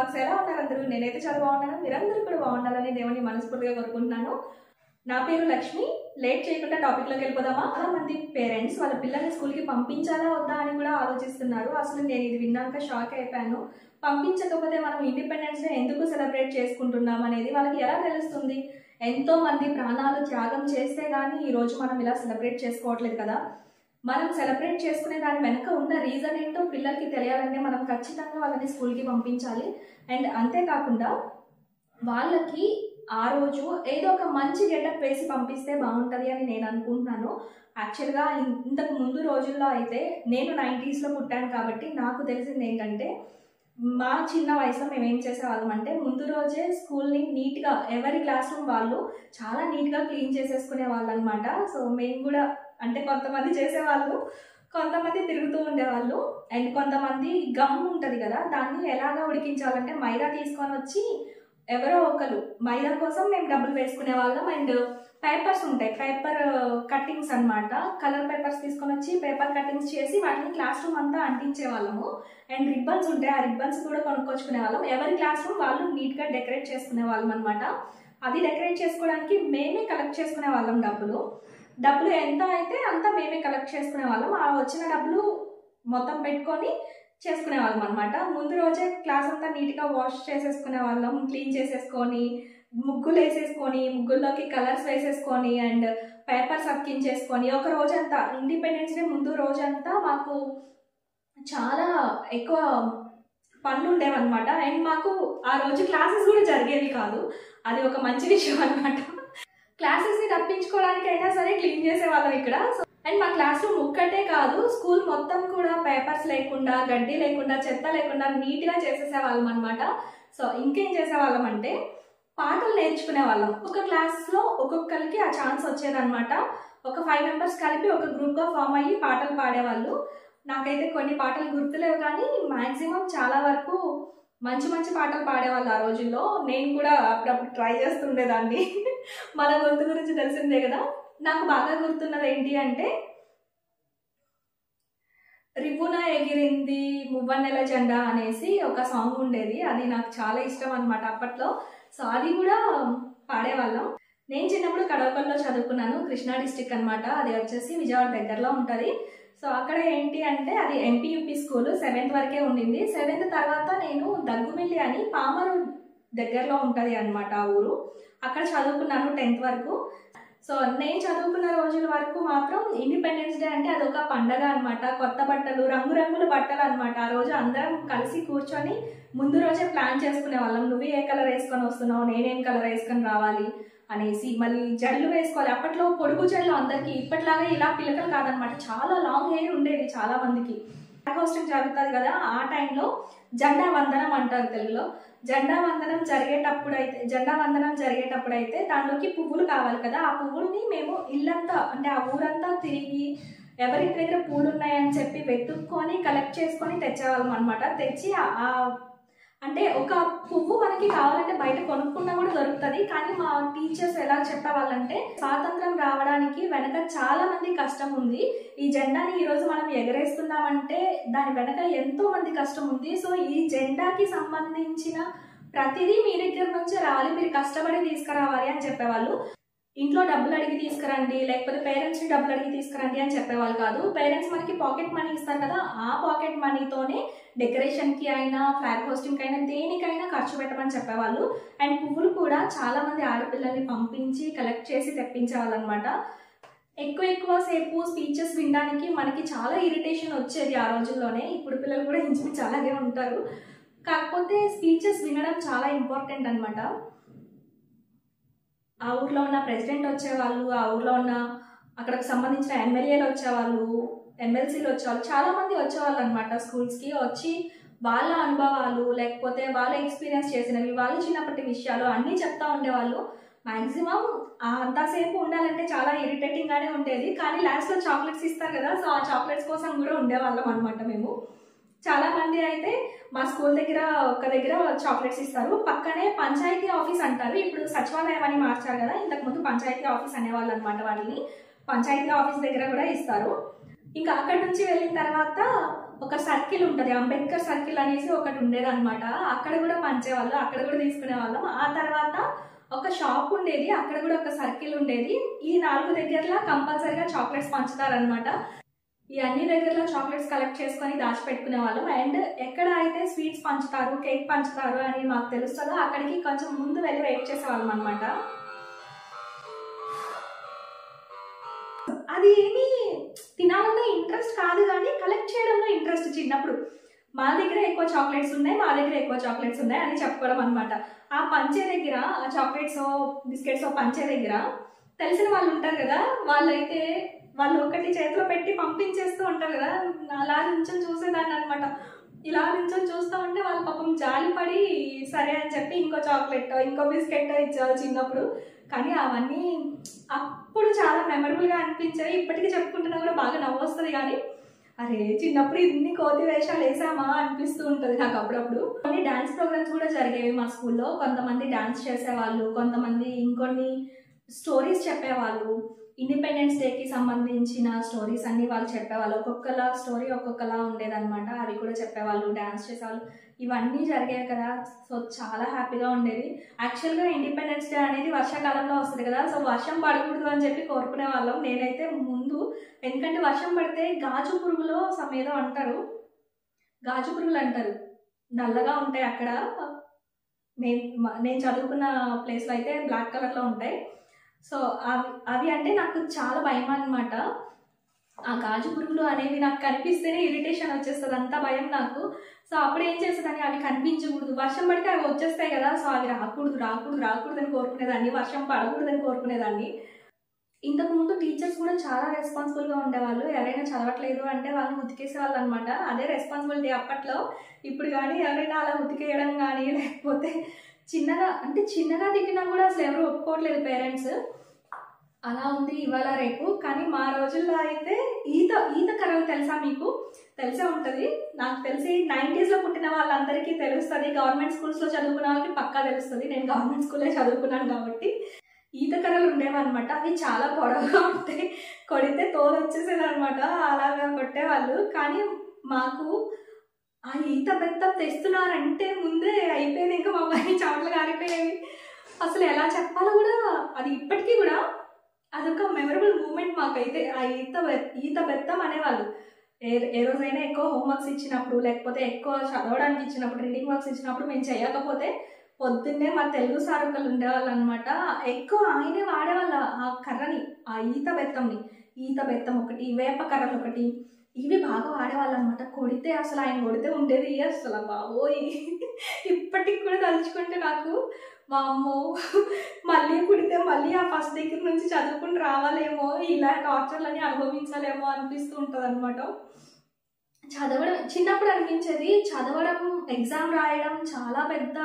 Vlogs. ఎలా ఉన్నారు అందరూ? నేనైతే చాలా బాగున్నాను. మీరందరూ కూడా బాగుండాలని దేవుని మనస్ఫూర్తిగా కోరుకుంటున్నాను. నా పేరు లక్ష్మి. లేట్ చేయకుండా టాపిక్లోకి వెళ్ళిపోదామా? చాలా మంది పేరెంట్స్ వాళ్ళ పిల్లల్ని స్కూల్కి పంపించాలా వద్దా అని కూడా ఆలోచిస్తున్నారు. అసలు నేను ఇది విన్నాక షాక్ అయిపోయాను. పంపించకపోతే మనం ఇండిపెండెన్స్ డే ఎందుకు సెలబ్రేట్ చేసుకుంటున్నాం అనేది వాళ్ళకి ఎలా తెలుస్తుంది? ఎంతో మంది ప్రాణాలు త్యాగం చేస్తే గానీ ఈరోజు మనం ఇలా సెలబ్రేట్ చేసుకోవట్లేదు కదా. మనం సెలబ్రేట్ చేసుకునే దాని వెనక ఉన్న రీజన్ ఏంటో పిల్లలకి తెలియాలంటే మనం ఖచ్చితంగా వాళ్ళని స్కూల్కి పంపించాలి. అండ్ అంతేకాకుండా వాళ్ళకి ఆ రోజు ఏదో ఒక మంచి గెటప్ వేసి పంపిస్తే బాగుంటుంది అని నేను అనుకుంటున్నాను. యాక్చువల్గా ఇంతకు ముందు రోజుల్లో అయితే నేను 90s పుట్టాను కాబట్టి నాకు తెలిసింది ఏంటంటే, మా చిన్న వయసులో మేము ఏం చేసేవాళ్ళం అంటే ముందు రోజే స్కూల్ని నీట్గా ఎవరి క్లాస్ రూమ్ వాళ్ళు చాలా నీట్గా క్లీన్ చేసేసుకునే వాళ్ళు అనమాట. సో మేము కూడా అంటే కొంతమంది చేసేవాళ్ళు, కొంతమంది తిరుగుతూ ఉండేవాళ్ళు. అండ్ కొంతమంది గమ్ ఉంటుంది కదా, దాన్ని ఎలాగా ఉడికించాలంటే మైదా తీసుకొని వచ్చి ఎవరో ఒకరు మైదా కోసం మేము డబ్బులు వేసుకునే వాళ్ళం. అండ్ పేపర్స్ ఉంటాయి, పేపర్ కట్టింగ్స్ అనమాట. కలర్ పేపర్స్ తీసుకొని వచ్చి పేపర్ కట్టింగ్స్ చేసి వాటిని క్లాస్ రూమ్ అంతా అంటించే వాళ్ళము. అండ్ రిబ్బన్స్ ఉంటాయి, ఆ రిబ్బన్స్ కూడా కొనుక్కొచ్చుకునే వాళ్ళం. ఎవరి క్లాస్ రూమ్ వాళ్ళు నీట్గా డెకరేట్ చేసుకునే వాళ్ళం అనమాట. అది డెకరేట్ చేసుకోవడానికి మేమే కలెక్ట్ చేసుకునే వాళ్ళం డబ్బులు ఎంత అయితే అంత మేమే కలెక్ట్ చేసుకునే వాళ్ళం. ఆ వచ్చిన డబ్బులు మొత్తం పెట్టుకొని చేసుకునే వాళ్ళం అనమాట. ముందు రోజే క్లాస్ అంతా నీట్గా వాష్ చేసేసుకునే వాళ్ళం, క్లీన్ చేసేసుకొని ముగ్గులు వేసేసుకొని ముగ్గుల్లోకి కలర్స్ వేసేసుకొని అండ్ పేపర్స్ అతికించేసుకొని ఒక రోజంతా ఇండిపెండెన్స్ డే ముందు రోజంతా మాకు చాలా ఎక్కువ పనులు ఉండేవన్నమాట. అండ్ మాకు ఆ రోజు క్లాసెస్ కూడా జరిగేవి కాదు. అది ఒక మంచి విషయం అనమాట. క్లాసెస్ని తప్పించుకోవడానికైనా సరే క్లీన్ చేసేవాళ్ళం ఇక్కడ. అండ్ మా క్లాస్ రూమ్ ఒక్కటే కాదు, స్కూల్ మొత్తం కూడా పేపర్స్ లేకుండా, గడ్డి లేకుండా, చెత్త లేకుండా నీట్గా చేసేసేవాళ్ళం అనమాట. సో ఇంకేం చేసేవాళ్ళం అంటే పాటలు నేర్చుకునే వాళ్ళం. ఒక క్లాస్లో ఒక్కొక్కరికి ఆ ఛాన్స్ వచ్చేదన్నమాట. ఒక 5 మెంబర్స్ కలిపి ఒక గ్రూప్గా ఫామ్ అయ్యి పాటలు పాడేవాళ్ళు. నాకైతే కొన్ని పాటలు గుర్తులేవు కానీ మ్యాక్సిమం చాలా వరకు మంచి మంచి పాటలు పాడేవాళ్ళు ఆ రోజుల్లో. నేను కూడా అప్పుడప్పుడు ట్రై చేస్తుండేదాన్ని. మన గొంతు గురించి తెలిసిందే కదా. నాకు బాగా గుర్తున్నది ఏంటి అంటే, రిపున ఎగిరింది మువ్వన్నెల జెండా అనేసి ఒక సాంగ్ ఉండేది. అది నాకు చాలా ఇష్టం అనమాట అప్పట్లో. సో అది కూడా పాడేవాళ్ళం. నేను చిన్నప్పుడు కడవకల్లో చదువుకున్నాను, కృష్ణా డిస్టిక్ అనమాట. అది వచ్చేసి విజయవాడ దగ్గరలో ఉంటుంది. సో అక్కడ ఏంటి అంటే అది ఎంపీయూపీ స్కూల్ 7th వరకే ఉండింది. 7th తర్వాత నేను దగ్గుమిల్లి అని పామరు దగ్గరలో ఉంటుంది అనమాట ఆ ఊరు. అక్కడ చదువుకున్నాను 10th వరకు. సో నేను చదువుకున్న రోజుల వరకు మాత్రం ఇండిపెండెన్స్ డే అంటే అదొక పండగ అనమాట. కొత్త బట్టలు, రంగురంగుల బట్టలు అనమాట. ఆ రోజు అందరం కలిసి కూర్చొని ముందు రోజే ప్లాన్ చేసుకునే వాళ్ళం. నువ్వు ఏ కలర్ వేసుకొని వస్తున్నావు, నేనేం కలర్ వేసుకొని రావాలి అనేసి. మళ్ళీ జడలు వేసుకోవాలి. అప్పట్లో పొడుగు జడలు అందరికీ, ఇప్పటిలాగా ఇలా పిల్లకలు కాదనమాట. చాలా లాంగ్ హెయిర్ ఉండేది చాలా మందికి. ఫ్లాగ్ హోస్టింగ్ జరుగుతుంది కదా, ఆ టైంలో జెండా వందనం అంటారు తెలుగులో. జెండా వందనం జరిగేటప్పుడైతే దాంట్లోకి పువ్వులు కావాలి కదా. ఆ పువ్వుల్ని మేము ఇల్లంతా అంటే ఆ ఊరంతా తిరిగి ఎవరింటి దగ్గర పూలు ఉన్నాయని చెప్పి వెతుక్కొని కలెక్ట్ చేసుకొని తెచ్చేవాళ్ళం అనమాట. తెచ్చి అంటే ఒక పువ్వు మనకి కావాలంటే బయట కొనుక్కున్నా కూడా దొరుకుతుంది. కానీ మా టీచర్స్ ఎలా చెప్పేవాళ్ళంటే, స్వాతంత్రం రావడానికి వెనక చాలా మంది కష్టం ఉంది. ఈ జెండాని ఈరోజు మనం ఎగరేస్తున్నామంటే దాని వెనక ఎంతో మంది కష్టం ఉంది. సో ఈ జెండాకి సంబంధించిన ప్రతిదీ మీ దగ్గర నుంచే రావాలి, మీరు కష్టపడి తీసుకురావాలి అని చెప్పేవాళ్ళు. ఇంట్లో డబ్బులు అడిగి తీసుకురండి, లేకపోతే పేరెంట్స్ని డబ్బులు అడిగి తీసుకురండి అని చెప్పేవాళ్ళు కాదు. పేరెంట్స్ మనకి పాకెట్ మనీ ఇస్తారు కదా, ఆ పాకెట్ మనీతోనే డెకరేషన్కి అయినా, ఫ్లాగ్ హోస్టింగ్కి అయినా, దేనికైనా ఖర్చు పెట్టమని చెప్పేవాళ్ళు. అండ్ పువ్వులు కూడా చాలా మంది ఆడపిల్లల్ని పంపించి కలెక్ట్ చేసి తెప్పించేవాళ్ళు అనమాట. ఎక్కువ సేపు స్పీచెస్ వినడానికి మనకి చాలా ఇరిటేషన్ వచ్చేది ఆ రోజుల్లోనే. ఇప్పుడు పిల్లలు కూడా ఇంచుమించు అలాగే ఉంటారు. కాకపోతే స్పీచెస్ వినడం చాలా ఇంపార్టెంట్ అనమాట. ఆ ఊర్లో ఉన్న ప్రెసిడెంట్ వచ్చేవాళ్ళు, ఆ ఊర్లో ఉన్న అక్కడికి సంబంధించిన ఎమ్మెల్యేలు వచ్చేవాళ్ళు, ఎమ్మెల్సీలు వచ్చేవాళ్ళు, చాలా మంది వచ్చేవాళ్ళు అనమాట. స్కూల్స్కి వచ్చి వాళ్ళ అనుభవాలు, లేకపోతే వాళ్ళ ఎక్స్పీరియన్స్ చేసినవి, వాళ్ళ చిన్నప్పటి విషయాలు అన్నీ చెప్తా ఉండేవాళ్ళు. మ్యాక్సిమం అంతసేపు ఉండాలంటే చాలా ఇరిటేటింగ్గానే ఉండేది. కానీ లాస్ట్లో చాక్లెట్స్ ఇస్తారు కదా, సో ఆ చాక్లెట్స్ కోసం కూడా ఉండేవాళ్ళం అనమాట మేము. చాలా మంది అయితే మా స్కూల్ దగ్గర ఒక దగ్గర చాక్లెట్స్ ఇస్తారు. పక్కనే పంచాయతీ ఆఫీస్ అంటారు, ఇప్పుడు సచివాలయం అని మార్చారు కదా. ఇంతకుముందు పంచాయతీ ఆఫీస్ అనేవాళ్ళు అనమాట. వాళ్ళని పంచాయతీ ఆఫీస్ దగ్గర కూడా ఇస్తారు. ఇంకా అక్కడి నుంచి వెళ్ళిన తర్వాత ఒక సర్కిల్ ఉంటుంది, అంబేద్కర్ సర్కిల్ అనేసి ఒకటి ఉండేదన్నమాట. అక్కడ కూడా పంచేవాళ్ళు, అక్కడ కూడా తీసుకునే వాళ్ళం. ఆ తర్వాత ఒక షాప్ ఉండేది, అక్కడ కూడా ఒక సర్కిల్ ఉండేది. ఈ 4 దగ్గరలో కంపల్సరీగా చాక్లెట్స్ పంచుతారనమాట. ఈ అన్ని దగ్గరలో చాక్లెట్స్ కలెక్ట్ చేసుకొని దాచిపెట్టుకునే వాళ్ళం. అండ్ ఎక్కడ అయితే స్వీట్స్ పంచుతారు, కేక్ పంచుతారు అని మాకు తెలుస్తుందో అక్కడికి కొంచెం ముందు వెళ్ళి వెయిట్ చేసేవాళ్ళం అనమాట. అది ఏమి తినాలన్న ఇంట్రెస్ట్ కాదు కానీ కలెక్ట్ చేయడంలో ఇంట్రెస్ట్. చిన్నప్పుడు మా దగ్గర ఎక్కువ చాక్లెట్స్ ఉన్నాయి, మా దగ్గర ఎక్కువ చాక్లెట్స్ ఉన్నాయి అని చెప్పుకోవడం అనమాట. ఆ పంచే దగ్గర, ఆ చాక్లెట్స్ బిస్కెట్స్ పంచే దగ్గర తెలిసిన వాళ్ళు ఉంటారు కదా, వాళ్ళు ఒకటి చేతిలో పెట్టి పంపించేస్తూ ఉంటారు కదా, అలా నుంచొని చూసేదాన్ని అనమాట. ఇలా నుంచొని చూస్తూ ఉంటే వాళ్ళు పాపం జాలిపడి సరే అని చెప్పి ఇంకో చాక్లెట్ ఇంకో బిస్కెట్ ఇచ్చేవాళ్ళు చిన్నప్పుడు. కానీ అవన్నీ అప్పుడు చాలా మెమరబుల్గా అనిపించాయి. ఇప్పటికీ చెప్పుకుంటున్నా కూడా బాగా నవ్వు వస్తుంది. కానీ అరే చిన్నప్పుడు ఇన్ని కోతి వేషాలు వేసామా అనిపిస్తూ ఉంటుంది నాకు అప్పుడప్పుడు. కొన్ని డాన్స్ ప్రోగ్రామ్స్ కూడా జరిగేవి మా స్కూల్లో. కొంతమంది డాన్స్ చేసేవాళ్ళు, కొంతమంది ఇంకొన్ని స్టోరీస్ చెప్పేవాళ్ళు. ఇండిపెండెన్స్ డేకి సంబంధించిన స్టోరీస్ అన్ని వాళ్ళు చెప్పేవాళ్ళు. ఒక్కొక్కలా స్టోరీ ఒక్కొక్కలా ఉండేదన్నమాట. అవి కూడా చెప్పేవాళ్ళు, డాన్స్ చేసేవాళ్ళు. ఇవన్నీ జరిగాయి కదా, సో చాలా హ్యాపీగా ఉండేది. యాక్చువల్గా ఇండిపెండెన్స్ డే అనేది వర్షాకాలంలో వస్తుంది కదా, సో వర్షం పడకూడదు అని చెప్పి కోరుకునే వాళ్ళం. నేనైతే ముందు, ఎందుకంటే వర్షం పడితే గాజు పురుగులో ఏదో అంటారు, గాజు పురుగులు అంటారు, నల్లగా ఉంటాయి అక్కడ. నేను చదువుకున్న ప్లేస్లో అయితే బ్లాక్ కలర్లో ఉంటాయి. సో అవి అంటే నాకు చాలా భయం అనమాట. ఆ గాజు పురుగులు అనేవి నాకు కనిపిస్తేనే ఇరిటేషన్ వచ్చేస్తుంది, అంత భయం నాకు. సో అప్పుడు ఏం చేస్తుందని, అవి కనిపించకూడదు, వర్షం పడితే అవి వచ్చేస్తాయి కదా, సో అవి రాకూడదు అని కోరుకునేదాన్ని, వర్షం పడకూడదని కోరుకునేదాన్ని. ఇంతకుముందు టీచర్స్ కూడా చాలా రెస్పాన్సిబుల్గా ఉండేవాళ్ళు. ఎవరైనా చదవట్లేదు అంటే వాళ్ళని ఉతికేసేవాళ్ళు అనమాట. అదే రెస్పాన్సిబిలిటీ అప్పట్లో. ఇప్పుడు కానీ ఎవరైనా అలా ఉతికేయడం కానీ, లేకపోతే చిన్నగా తిట్టినా కూడా అసలు ఎవరు ఒప్పుకోవట్లేదు పేరెంట్స్. అలా ఉంది ఇవాళ రేపు. కానీ మా రోజుల్లో అయితే ఈత కర్రలు తెలుసా మీకు? తెలిసే ఉంటుంది. నాకు తెలిసి 90s పుట్టిన వాళ్ళందరికీ తెలుస్తుంది. గవర్నమెంట్ స్కూల్స్లో చదువుకున్న వాళ్ళకి పక్కా తెలుస్తుంది. నేను గవర్నమెంట్ స్కూల్లో చదువుకున్నాను కాబట్టి. ఈత కర్రలు ఉండేవన్నమాట. అవి చాలా పొడవుగా ఉంటాయి, కొడితే తోలు వచ్చేసేది అనమాట. అలాగా కొట్టేవాళ్ళు. కానీ మాకు ఆ ఈత బెత్తం తెస్తున్నారంటే ముందే అయిపోయేది, ఇంకా మా అమ్మాయి చెమటలు కారిపోయేవి. అసలు ఎలా చెప్పాలో కూడా, అది ఇప్పటికీ కూడా అదొక మెమరబుల్ మూమెంట్ మాకైతే. ఆ ఈత బెత్తం అనేవాళ్ళు. ఏ రోజైనా ఎక్కువ హోంవర్క్స్ ఇచ్చినప్పుడు, లేకపోతే ఎక్కువ చదవడానికి ఇచ్చినప్పుడు, రీడింగ్ వర్క్స్ ఇచ్చినప్పుడు మేము చేయకపోతే పొద్దున్నే మా తెలుగు సార్ ఒకళ్ళు ఉండేవాళ్ళు అనమాట. ఎక్కువ ఆయనే వాడేవాళ్ళు ఆ కర్రని, ఆ ఈత బెత్తం ఒకటి, వేప కర్రలు ఒకటి, ఇవి బాగా వాడేవాళ్ళు అనమాట. కొడితే అసలు ఆయన కొడితే ఉండేది అసలు బాబోయ్. ఇప్పటికి కూడా తలుచుకుంటే నాకు వామ్మో, మళ్ళీ పుడితే మళ్ళీ ఆ ఫస్ట్ దగ్గర నుంచి చదువుకుని రావాలేమో, ఇలా టార్చర్లని అనుభవించాలేమో అనిపిస్తూ ఉంటుంది అనమాట. చదవడం చిన్నప్పుడు అనిపించేది, చదవడం, ఎగ్జామ్ రాయడం చాలా పెద్ద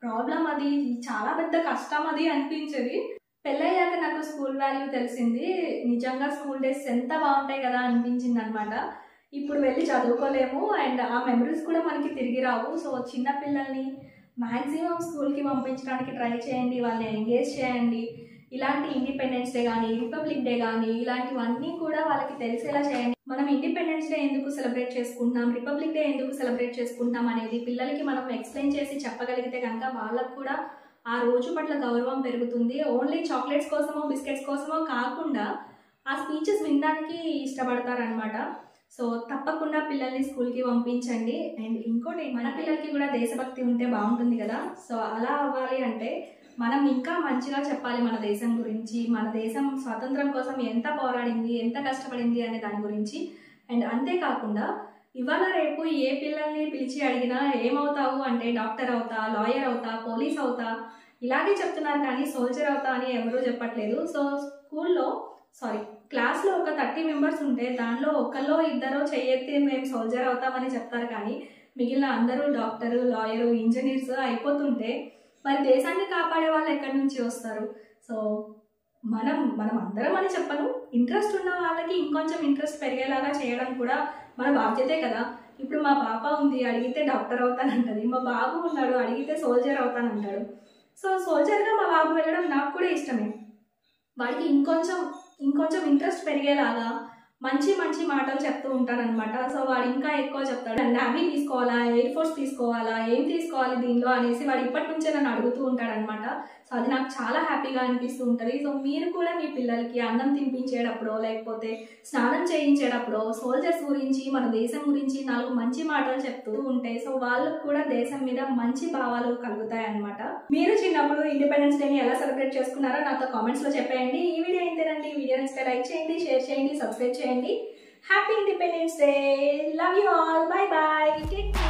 ప్రాబ్లం, అది చాలా పెద్ద కష్టం అది అనిపించేది. పెళ్ళయ్యాక నాకు స్కూల్ వాల్యూ తెలిసింది. నిజంగా స్కూల్ డేస్ ఎంత బాగుంటాయి కదా అనిపించింది అనమాట. ఇప్పుడు వెళ్ళి చదువుకోలేము, అండ్ ఆ మెమరీస్ కూడా మనకి తిరిగి రావు. సో చిన్న పిల్లల్ని మ్యాక్సిమం స్కూల్కి పంపించడానికి ట్రై చేయండి, వాళ్ళని ఎంగేజ్ చేయండి. ఇలాంటి ఇండిపెండెన్స్ డే కానీ, రిపబ్లిక్ డే కానీ, ఇలాంటివన్నీ కూడా వాళ్ళకి తెలిసేలా చేయండి. మనం ఇండిపెండెన్స్ డే ఎందుకు సెలబ్రేట్ చేసుకుంటున్నాం, రిపబ్లిక్ డే ఎందుకు సెలబ్రేట్ చేసుకుంటాం అనేది పిల్లలకి మనం ఎక్స్ప్లెయిన్ చేసి చెప్పగలిగితే కనుక వాళ్ళకు కూడా ఆ రోజు పట్ల గౌరవం పెరుగుతుంది. ఓన్లీ చాక్లెట్స్ కోసమో బిస్కెట్స్ కోసమో కాకుండా ఆ స్పీచెస్ వినడానికి ఇష్టపడతారనమాట. సో తప్పకుండా పిల్లల్ని స్కూల్కి పంపించండి. అండ్ ఇంకోటి, మన పిల్లలకి కూడా దేశభక్తి ఉంటే బాగుంటుంది కదా. సో అలా అవ్వాలి అంటే మనం ఇంకా మంచిగా చెప్పాలి మన దేశం గురించి, మన దేశం స్వాతంత్రం కోసం ఎంత పోరాడింది, ఎంత కష్టపడింది అనే దాని గురించి. అండ్ అంతేకాకుండా ఇవాళ రేపు ఏ పిల్లల్ని పిలిచి అడిగినా ఏమవుతావు అంటే డాక్టర్ అవుతా, లాయర్ అవుతా, పోలీస్ అవుతా ఇలాగే చెప్తున్నారు, కానీ సోల్జర్ అవుతా అని ఎవరూ చెప్పట్లేదు. సో క్లాస్లో ఒక 30 మెంబర్స్ ఉంటే దానిలో ఒకళ్ళో ఇద్దరో చెయ్యెత్తి మేము సోల్జర్ అవుతామని చెప్తారు, కానీ మిగిలిన అందరూ డాక్టరు, లాయరు, ఇంజనీర్స్ అయిపోతుంటే మరి దేశాన్ని కాపాడే వాళ్ళు ఎక్కడి నుంచి వస్తారు? సో మనం అందరం అని చెప్పను, ఇంట్రెస్ట్ ఉన్న వాళ్ళకి ఇంకొంచెం ఇంట్రెస్ట్ పెరిగేలాగా చేయడం కూడా మన బాధ్యతే కదా. ఇప్పుడు మా పాప ఉంది, అడిగితే డాక్టర్ అవుతానంటది. మా బాబు ఉన్నాడు, అడిగితే సోల్జర్ అవుతానంటాడు. సో సోల్జర్గా మా బాబు వెళ్ళడం నాకు కూడా ఇష్టమే. వాడికి ఇంకొంచెం ఇంట్రెస్ట్ పెరిగేలాగా మంచి మంచి మాటలు చెప్తూ ఉంటారనమాట. సో వాడు ఇంకా ఎక్కువ చెప్తాడు, నావీ తీసుకోవాలా, ఎయిర్ ఫోర్స్ తీసుకోవాలా, ఏం తీసుకోవాలి దీనిలో అనేసి వాడు ఇప్పటి నుంచే నన్ను అడుగుతూ ఉంటాడనమాట. సో అది నాకు చాలా హ్యాపీగా అనిపిస్తూ ఉంటుంది. సో మీరు కూడా మీ పిల్లలకి అన్నం తినిపించేటప్పుడు లేకపోతే స్నానం చేయించేటప్పుడు సోల్జర్స్ గురించి, మన దేశం గురించి 4 మంచి మాటలు చెప్తూ ఉంటే సో వాళ్ళకు కూడా దేశం మీద మంచి భావాలు కలుగుతాయి అనమాట. మీరు చిన్నప్పుడు ఇండిపెండెన్స్ డేని ఎలా సెలబ్రేట్ చేసుకున్నారో నాతో కామెంట్స్ లో చెప్పేయండి. ఈ వీడియో ఏంటండి, వీడియో నచ్చితే లైక్ చేయండి, షేర్ చేయండి, సబ్స్క్రైబ్ చేయండి. Happy independence day. Love you all. Bye bye. Take care.